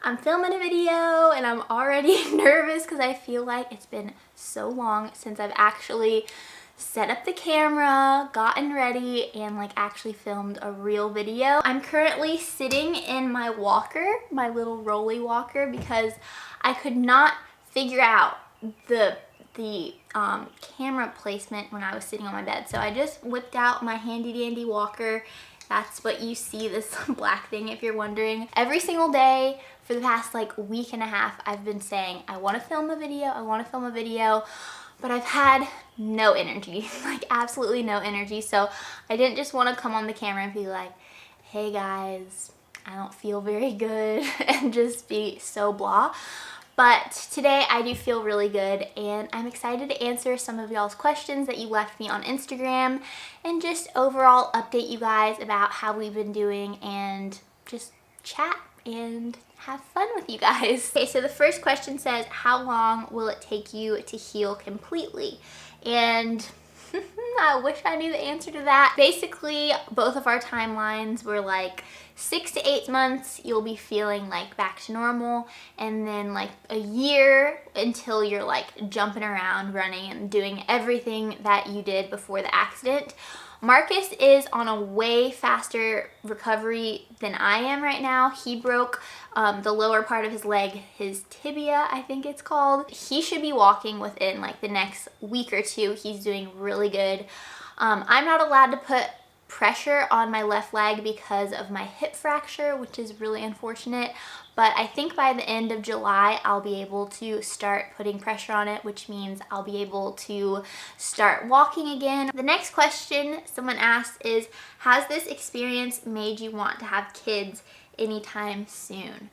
I'm filming a video and I'm already nervous because I feel like it's been so long since I've actually set up the camera, gotten ready, and like actually filmed a real video. I'm currently sitting in my walker, my little rolly walker, because I could not figure out the camera placement when I was sitting on my bed. So I just whipped out my handy dandy walker. That's what you see, this black thing, if you're wondering. Every single day for the past like week and a half, I've been saying, I want to film a video, I want to film a video, but I've had no energy, like absolutely no energy. So I didn't just want to come on the camera and be like, hey guys, I don't feel very good, and just be so blah. But today I do feel really good, and I'm excited to answer some of y'all's questions that you left me on Instagram and just overall update you guys about how we've been doing and just chat and have fun with you guys. Okay, so the first question says, how long will it take you to heal completely? And I wish I knew the answer to that. Basically, both of our timelines were like 6 to 8 months, you'll be feeling like back to normal, and then like a year until you're like jumping around, running, and doing everything that you did before the accident. Marcus is on a way faster recovery than I am right now. He broke the lower part of his leg, his tibia, I think it's called. He should be walking within like the next week or two. He's doing really good. I'm not allowed to put pressure on my left leg because of my hip fracture, which is really unfortunate. But I think by the end of July, I'll be able to start putting pressure on it, which means I'll be able to start walking again. The next question someone asked is, has this experience made you want to have kids anytime soon?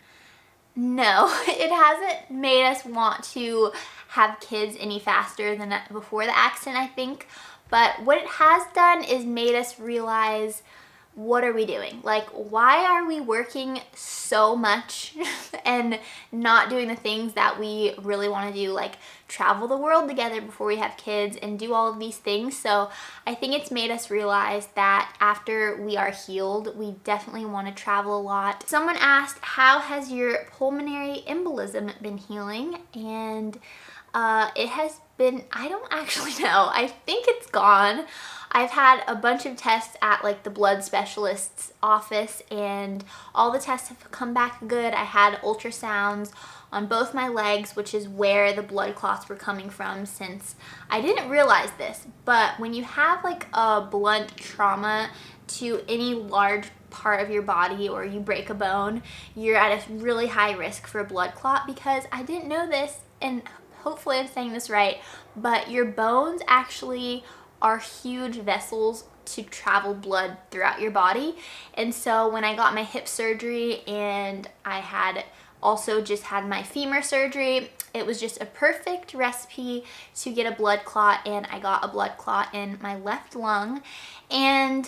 No, it hasn't made us want to have kids any faster than before the accident, I think. But what it has done is made us realize, what are we doing? Like, why are we working so much and not doing the things that we really want to do, like travel the world together before we have kids and do all of these things? So I think it's made us realize that after we are healed, we definitely want to travel a lot. Someone asked, how has your pulmonary embolism been healing? And it has been, I don't actually know. I think it's gone. I've had a bunch of tests at like the blood specialist's office, and all the tests have come back good. I had ultrasounds on both my legs, which is where the blood clots were coming from, since I didn't realize this, but when you have like a blunt trauma to any large part of your body, or you break a bone, you're at a really high risk for a blood clot. Because I didn't know this, and hopefully I'm saying this right, but your bones actually are huge vessels to travel blood throughout your body. And so when I got my hip surgery, and I had also just had my femur surgery, it was just a perfect recipe to get a blood clot, and I got a blood clot in my left lung. And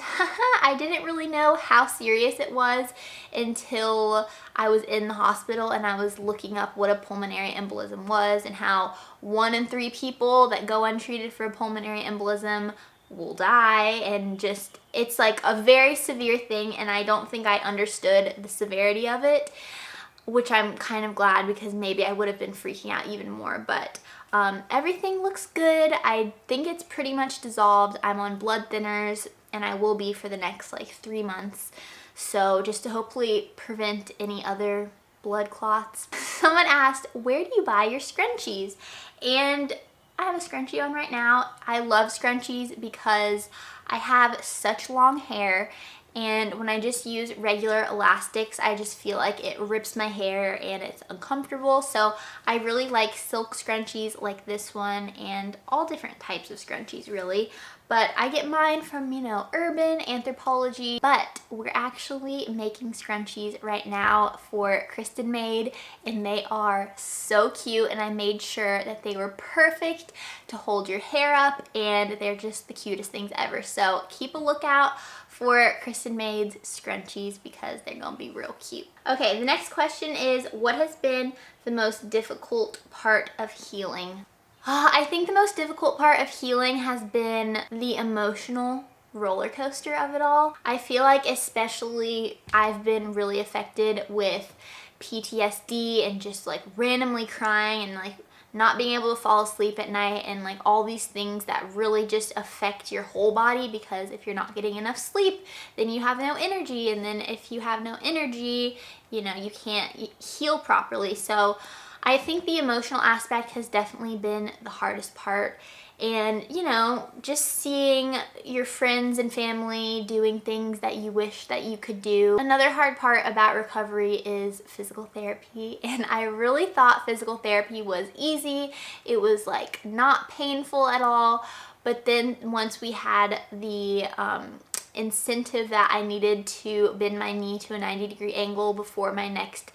I didn't really know how serious it was until I was in the hospital and I was looking up what a pulmonary embolism was, and how 1 in 3 people that go untreated for a pulmonary embolism will die, and just, it's like a very severe thing, and I don't think I understood the severity of it, which I'm kind of glad, because maybe I would have been freaking out even more. But everything looks good. I think it's pretty much dissolved. I'm on blood thinners, and I will be for the next like 3 months. So just to hopefully prevent any other blood clots. Someone asked, where do you buy your scrunchies? And I have a scrunchie on right now. I love scrunchies because I have such long hair, and when I just use regular elastics, I just feel like it rips my hair and it's uncomfortable. So I really like silk scrunchies like this one, and all different types of scrunchies really. But I get mine from, you know, Urban, Anthropologie. But we're actually making scrunchies right now for Kristin made, and they are so cute, and I made sure that they were perfect to hold your hair up, and they're just the cutest things ever. So keep a lookout for Kristin Made's scrunchies, because they're gonna be real cute. Okay, the next question is, what has been the most difficult part of healing? I think the most difficult part of healing has been the emotional roller coaster of it all. I feel like especially I've been really affected with PTSD and just like randomly crying and like not being able to fall asleep at night and like all these things that really just affect your whole body, because if you're not getting enough sleep, then you have no energy, and then if you have no energy, you know, you can't heal properly. So I think the emotional aspect has definitely been the hardest part. And, you know, just seeing your friends and family doing things that you wish that you could do. Another hard part about recovery is physical therapy. And I really thought physical therapy was easy. It was like not painful at all. But then once we had the incentive that I needed to bend my knee to a 90-degree angle before my next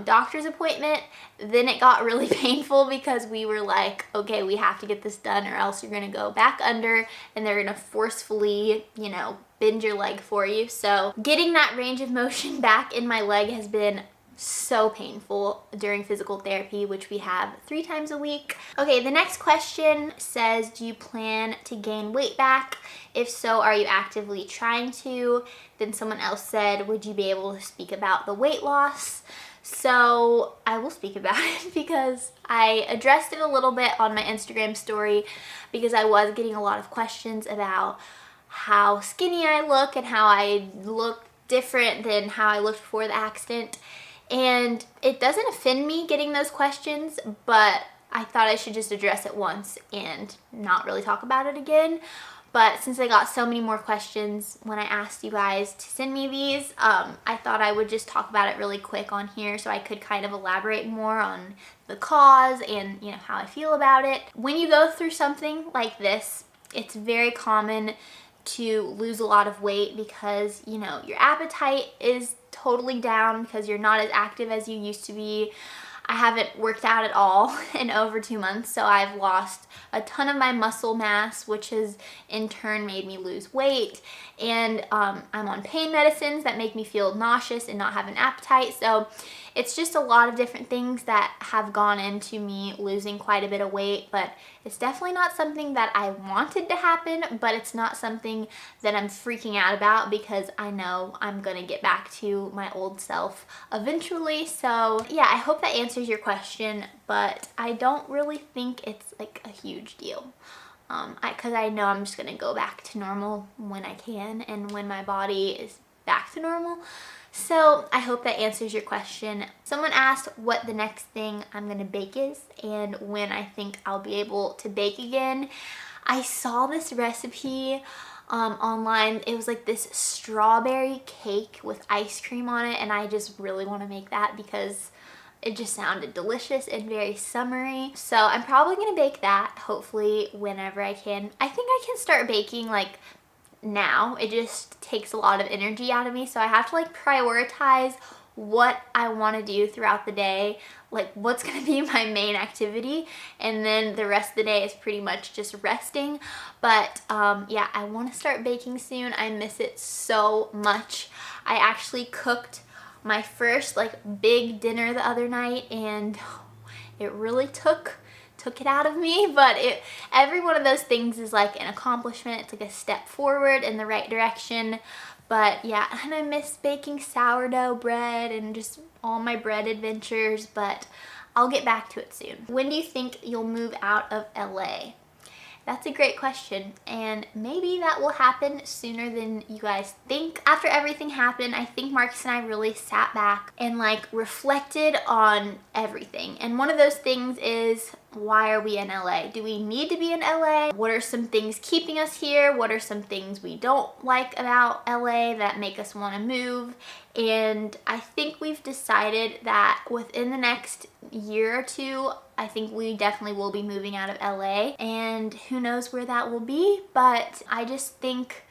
doctor's appointment, then it got really painful, because we were like, okay, we have to get this done or else you're gonna go back under and they're gonna forcefully, you know, bend your leg for you. So getting that range of motion back in my leg has been so painful during physical therapy, which we have 3 times a week. Okay, the next question says, do you plan to gain weight back? If so, are you actively trying to? Then someone else said, would you be able to speak about the weight loss? So I will speak about it, because I addressed it a little bit on my Instagram story, because I was getting a lot of questions about how skinny I look and how I look different than how I looked before the accident. And it doesn't offend me getting those questions, but I thought I should just address it once and not really talk about it again. But since I got so many more questions when I asked you guys to send me these, I thought I would just talk about it really quick on here so I could kind of elaborate more on the cause and, you know, how I feel about it. When you go through something like this, it's very common to lose a lot of weight, because, you know, your appetite is totally down because you're not as active as you used to be. I haven't worked out at all in over 2 months, so I've lost a ton of my muscle mass, which has in turn made me lose weight. And I'm on pain medicines that make me feel nauseous and not have an appetite. So it's just a lot of different things that have gone into me losing quite a bit of weight. But it's definitely not something that I wanted to happen, but it's not something that I'm freaking out about, because I know I'm gonna get back to my old self eventually. So yeah, I hope that answers your question, but I don't really think it's like a huge deal. Because I know I'm just gonna go back to normal when I can and when my body is back to normal. So I hope that answers your question. Someone asked what the next thing I'm gonna bake is and when I think I'll be able to bake again. I saw this recipe online. It was like this strawberry cake with ice cream on it, and I just really want to make that because it just sounded delicious and very summery. So I'm probably gonna bake that, hopefully whenever I can. I think I can start baking like now. It just takes a lot of energy out of me, so I have to like prioritize what I want to do throughout the day, like what's going to be my main activity, and then the rest of the day is pretty much just resting. But yeah, I want to start baking soon. I miss it so much. I actually cooked my first like big dinner the other night, and it really took it out of me. But every one of those things is like an accomplishment. It's like a step forward in the right direction. But yeah, and I miss baking sourdough bread and just all my bread adventures, but I'll get back to it soon. When do you think you'll move out of LA? That's a great question, and maybe that will happen sooner than you guys think. After everything happened, I think Marcus and I really sat back and like reflected on everything. And one of those things is, why are we in LA? Do we need to be in LA? What are some things keeping us here? What are some things we don't like about LA that make us want to move? And I think we've decided that within the next year or two, I think we definitely will be moving out of LA, and who knows where that will be. But I just think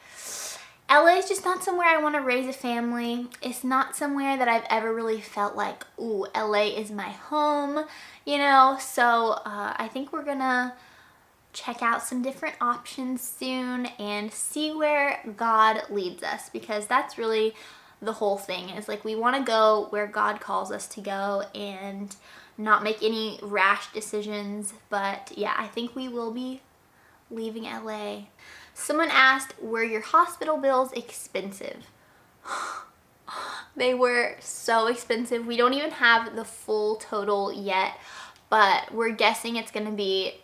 LA is just not somewhere I want to raise a family. It's not somewhere that I've ever really felt like, ooh, LA is my home, you know? So I think we're gonna check out some different options soon and see where God leads us, because that's really the whole thing, is like we want to go where God calls us to go and not make any rash decisions. But yeah, I think we will be leaving LA. Someone asked, were your hospital bills expensive? They were so expensive. We don't even have the full total yet, but we're guessing it's gonna be,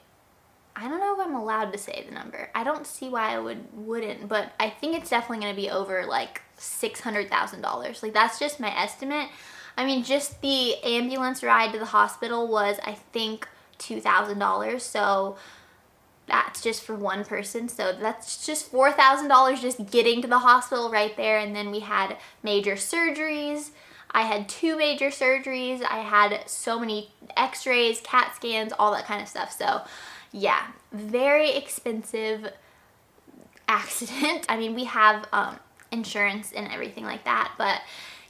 I don't know if I'm allowed to say the number. I don't see why I wouldn't, but I think it's definitely gonna be over like $600,000. Like, that's just my estimate. I mean, just the ambulance ride to the hospital was, I think, $2,000. So that's just for one person. So that's just $4,000 just getting to the hospital right there. And then we had major surgeries. I had 2 major surgeries. I had so many x-rays, CAT scans, all that kind of stuff. So yeah, very expensive accident. I mean, we have insurance and everything like that, but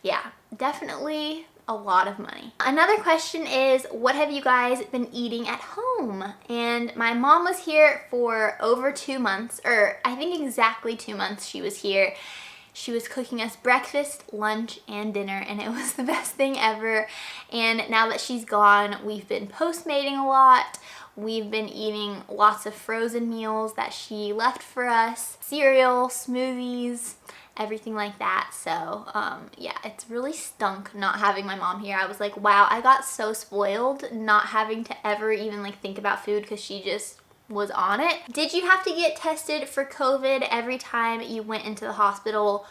yeah, definitely a lot of money. Another question is, what have you guys been eating at home? And my mom was here for over 2 months, or I think exactly 2 months she was here. She was cooking us breakfast, lunch, and dinner, and it was the best thing ever. And now that she's gone, we've been Postmating a lot. We've been eating lots of frozen meals that she left for us, cereal, smoothies, everything like that. So yeah, it's really stunk not having my mom here. I was like, wow, I got so spoiled not having to ever even like think about food because she just was on it. Did you have to get tested for COVID every time you went into the hospital?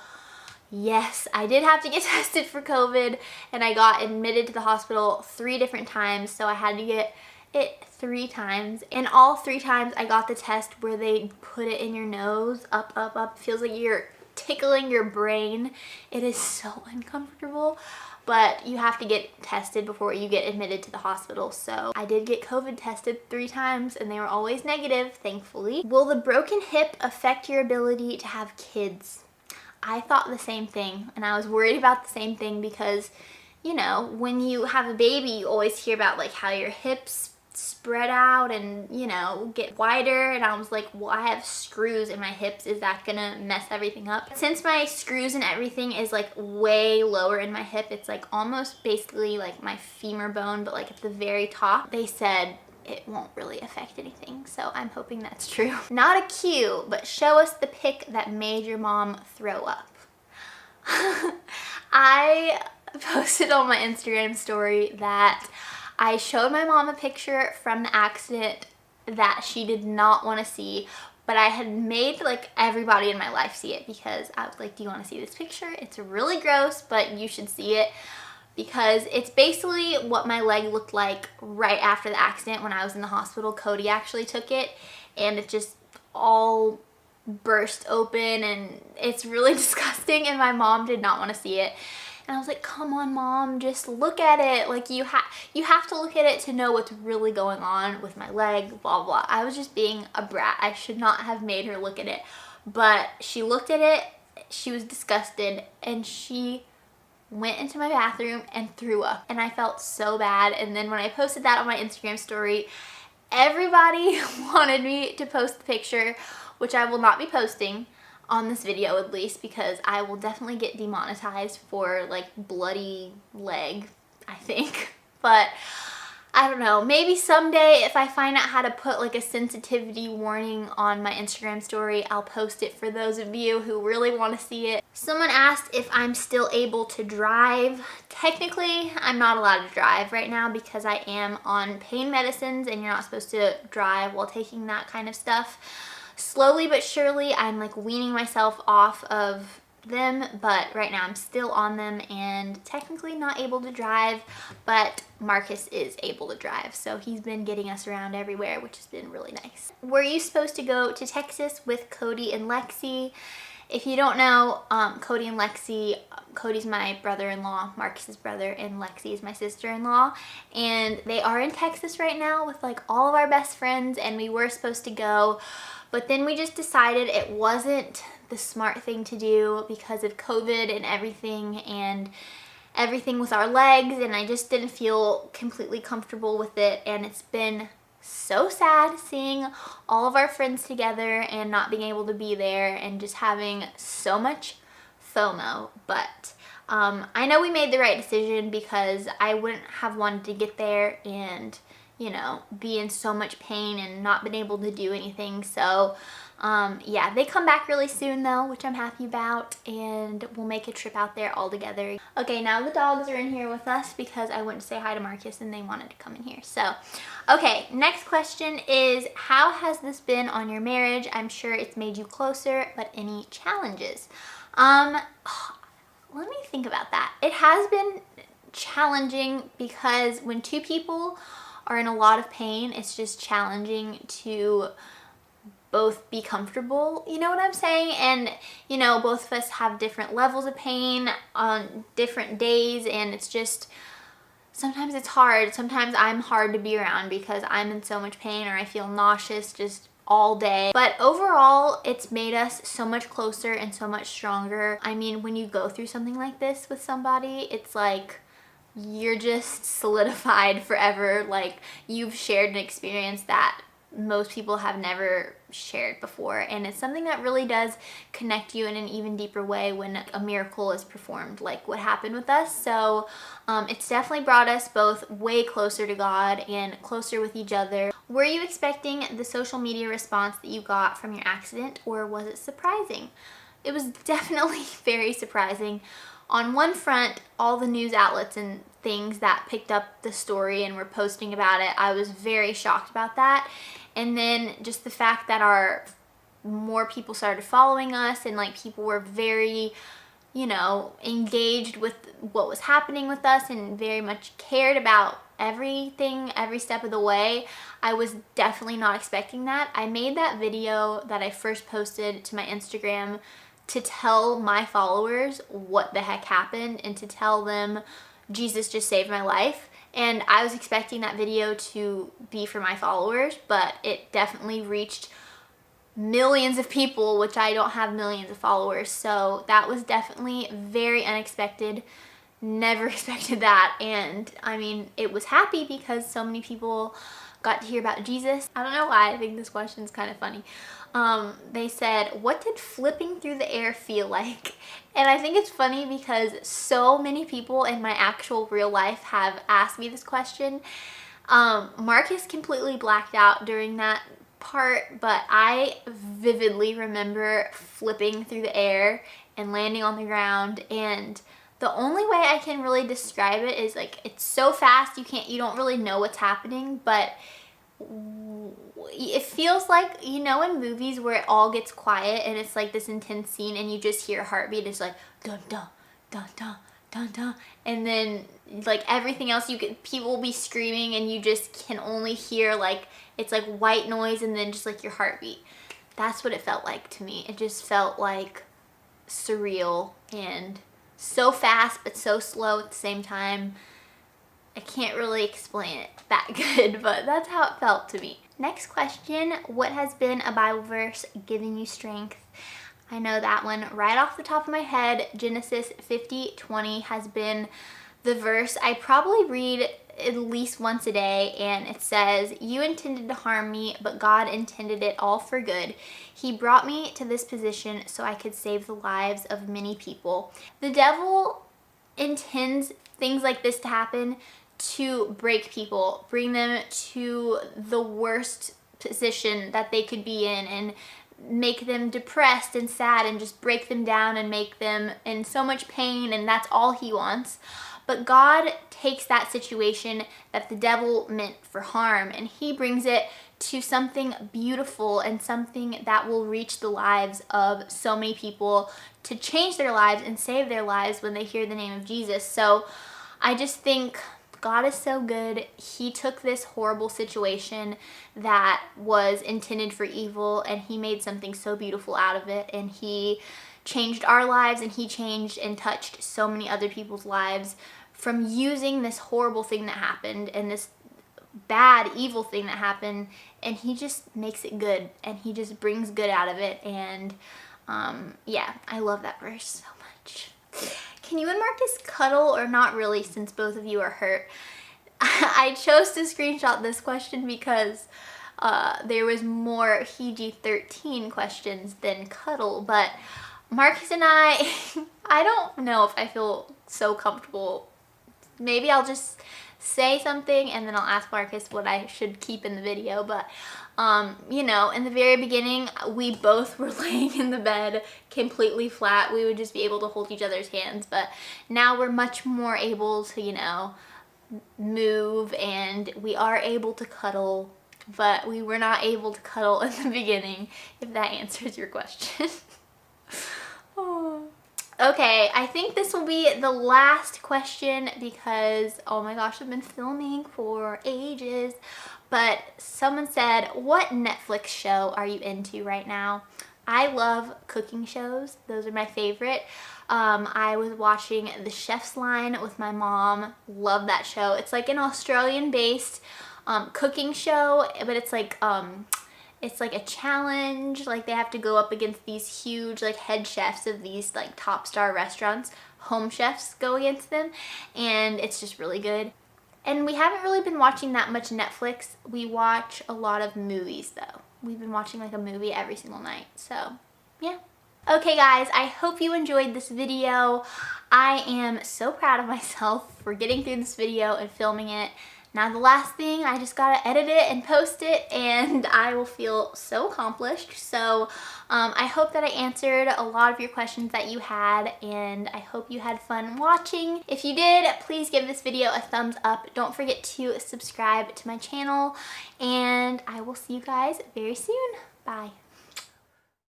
Yes, I did have to get tested for COVID, and I got admitted to the hospital 3 different times. So I had to get it 3 times, and all 3 times I got the test where they put it in your nose, up, up, up. It feels like you're tickling your brain. It is so uncomfortable, but you have to get tested before you get admitted to the hospital. So I did get COVID tested 3 times, and they were always negative, thankfully. Will the broken hip affect your ability to have kids? I thought the same thing, and I was worried about the same thing because, you know, when you have a baby, you always hear about like how your hips spread out and, you know, get wider, and I was like, well, I have screws in my hips. Is that gonna mess everything up? Since my screws and everything is like way lower in my hip, it's like almost basically like my femur bone, but like at the very top, they said it won't really affect anything. So I'm hoping that's true. Not a cue, but show us the pic that made your mom throw up. I posted on my Instagram story that I showed my mom a picture from the accident that she did not want to see, but I had made like everybody in my life see it because I was like, do you want to see this picture? It's really gross, but you should see it, because it's basically what my leg looked like right after the accident when I was in the hospital. Cody actually took it, and it just all burst open, and it's really disgusting, and my mom did not want to see it. And I was like, come on, Mom, just look at it. Like, you have to look at it to know what's really going on with my leg, blah, blah. I was just being a brat. I should not have made her look at it. But she looked at it, she was disgusted, and she went into my bathroom and threw up. And I felt so bad. And then when I posted that on my Instagram story, everybody wanted me to post the picture, which I will not be posting on this video, at least, because I will definitely get demonetized for like bloody leg, I think. But I don't know, maybe someday if I find out how to put like a sensitivity warning on my Instagram story, I'll post it for those of you who really want to see it. Someone asked if I'm still able to drive. Technically, I'm not allowed to drive right now because I am on pain medicines, and you're not supposed to drive while taking that kind of stuff. Slowly but surely, I'm like weaning myself off of them, but right now I'm still on them and technically not able to drive, but Marcus is able to drive, so he's been getting us around everywhere, which has been really nice. Were you supposed to go to Texas with Cody and Lexi? If you don't know, Cody and Lexi, Cody's my brother-in-law, Marcus's brother, and Lexi is my sister-in-law, and they are in Texas right now with like all of our best friends, and we were supposed to go, but then we just decided it wasn't the smart thing to do because of COVID and everything with our legs, and I just didn't feel completely comfortable with it, and it's been so sad seeing all of our friends together and not being able to be there and just having so much FOMO. But I know we made the right decision because I wouldn't have wanted to get there and, you know, be in so much pain and not been able to do anything. So Yeah, they come back really soon though, which I'm happy about, and we'll make a trip out there all together. Okay, now the dogs are in here with us because I went to say hi to Marcus and they wanted to come in here. So, okay, next question is, how has this been on your marriage? I'm sure it's made you closer, but any challenges? Let me think about that. It has been challenging because when two people are in a lot of pain, it's just challenging to both be comfortable, you know what I'm saying? And, you know, both of us have different levels of pain on different days, and it's just, sometimes it's hard. Sometimes I'm hard to be around because I'm in so much pain or I feel nauseous just all day. But overall, it's made us so much closer and so much stronger. I mean, when you go through something like this with somebody, it's like you're just solidified forever. Like, you've shared an experience that most people have never shared before, and it's something that really does connect you in an even deeper way when a miracle is performed like what happened with us. So it's definitely brought us both way closer to God and closer with each other. Were you expecting the social media response that you got from your accident, or was it surprising? It was definitely very surprising. On one front, all the news outlets and things that picked up the story and were posting about it, I was very shocked about that. And then just the fact that more people started following us, and like people were very, you know, engaged with what was happening with us and very much cared about everything, every step of the way. I was definitely not expecting that. I made that video that I first posted to my Instagram to tell my followers what the heck happened and to tell them Jesus just saved my life. And I was expecting that video to be for my followers, but it definitely reached millions of people, which I don't have millions of followers. So that was definitely very unexpected. Never expected that. And I mean, it was happy because so many people got to hear about Jesus. I don't know why I think this question is kind of funny. They said, what did flipping through the air feel like? And I think it's funny because so many people in my actual real life have asked me this question. Marcus completely blacked out during that part, but I vividly remember flipping through the air and landing on the ground, and the only way I can really describe it is like it's so fast you don't really know what's happening, but it feels like, you know, in movies where it all gets quiet and it's like this intense scene and you just hear a heartbeat. It's like dun dun dun dun dun dun, and then like everything else, people will be screaming and you just can only hear like it's like white noise and then just like your heartbeat. That's what it felt like to me. It just felt like surreal and so fast but so slow at the same time. I can't really explain it that good, but that's how it felt to me. Next question, what has been a Bible verse giving you strength? I know that one right off the top of my head. Genesis 50:20 has been the verse I probably read at least once a day, and it says, you intended to harm me, but God intended it all for good. He brought me to this position so I could save the lives of many people. The devil intends things like this to happen to break people, bring them to the worst position that they could be in, and make them depressed and sad and just break them down and make them in so much pain, and that's all he wants. But God takes that situation that the devil meant for harm and he brings it to something beautiful and something that will reach the lives of so many people, to change their lives and save their lives when they hear the name of Jesus. So I just think God is so good. He took this horrible situation that was intended for evil and he made something so beautiful out of it, and he changed our lives and he changed and touched so many other people's lives from using this horrible thing that happened and this bad, evil thing that happened, and he just makes it good and he just brings good out of it. And yeah, I love that verse so much. Can you and Marcus cuddle or not really, since both of you are hurt? I chose to screenshot this question because there was more PG-13 questions than cuddle, but Marcus and I don't know if I feel so comfortable. Maybe I'll just say something and then I'll ask Marcus what I should keep in the video. But you know, in the very beginning, we both were laying in the bed completely flat. We would just be able to hold each other's hands, but now we're much more able to, you know, move, and we are able to cuddle, but we were not able to cuddle in the beginning, if that answers your question. Oh. Okay, I think this will be the last question because, oh my gosh, I've been filming for ages. But someone said, what Netflix show are you into right now? I love cooking shows. Those are my favorite. I was watching The Chef's Line with my mom. Love that show. It's like an Australian-based cooking show, but it's like a challenge. Like they have to go up against these huge like head chefs of these like top star restaurants. Home chefs go against them, and it's just really good. And we haven't really been watching that much Netflix. We watch a lot of movies though. We've been watching like a movie every single night. So yeah. Okay guys, I hope you enjoyed this video. I am so proud of myself for getting through this video and filming it. Now the last thing, I just gotta edit it and post it, and I will feel so accomplished. So I hope that I answered a lot of your questions that you had, and I hope you had fun watching. If you did, please give this video a thumbs up. Don't forget to subscribe to my channel, and I will see you guys very soon. Bye.